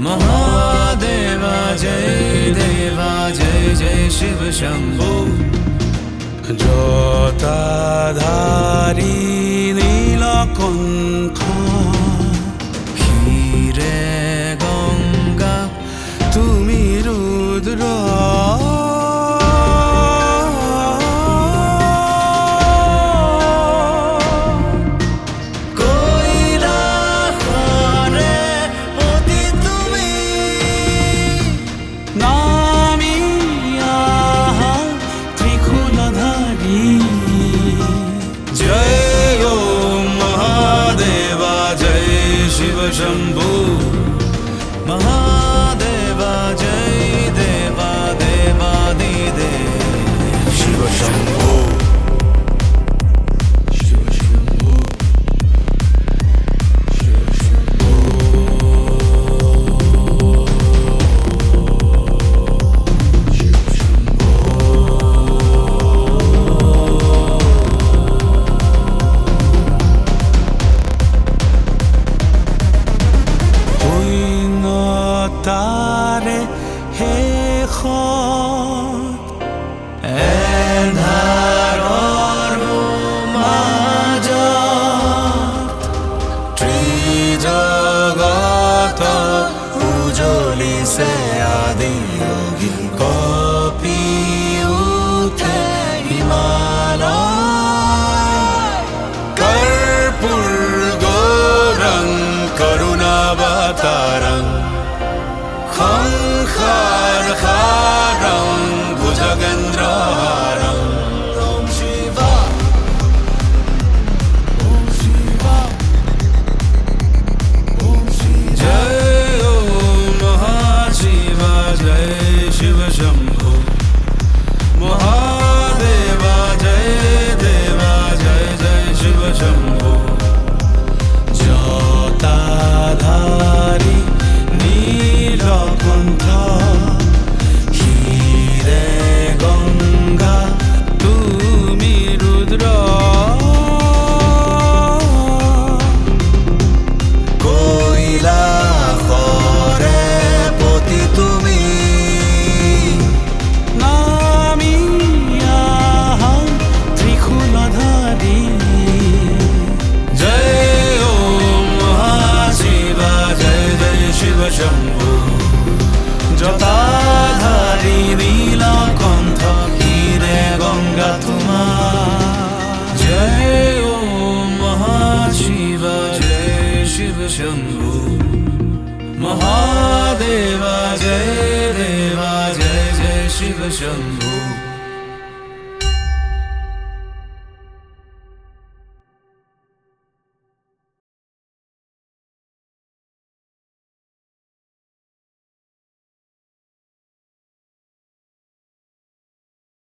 महादेवा जय देवा जय जय शिव शंभो जटाधारी नीलकंठ क्षीरे गंगा তুমি রুদ্র शंभो महादेवा जय देवा देवादिदेव शिव शंभो शिव शंभो शिव शंभो शिव शंभो তারে হে এন্ধাৰৰ মাজত ত্ৰিজগত উজলিছে আদি যোগী কপি উঠে হিমালয় কৰ্পূৰ গৌৰং করুণাবতারং সংসার হারং ভুজগেন্দ্রহারং ओम शिवा ओम शिवा ओम शिवा जय ओम महाशिवा जय शिव शंभो महादेवा जय देवा जय जय शिव शंभो जटाधारी नीलकंठ क्षीरे गंगा তুমি রুদ্র কৈলাসরে পতি তুমি নামি আহা ত্রিশূলধারী जय ओम महाशिवा जय जय शिव शंभो जटाधारी नीलकंठ क्षीरे गंगा तुम्हार जय ओम महाशिवा जय शिव शंभो महादेवा जय देवा जय जय शिव शंभो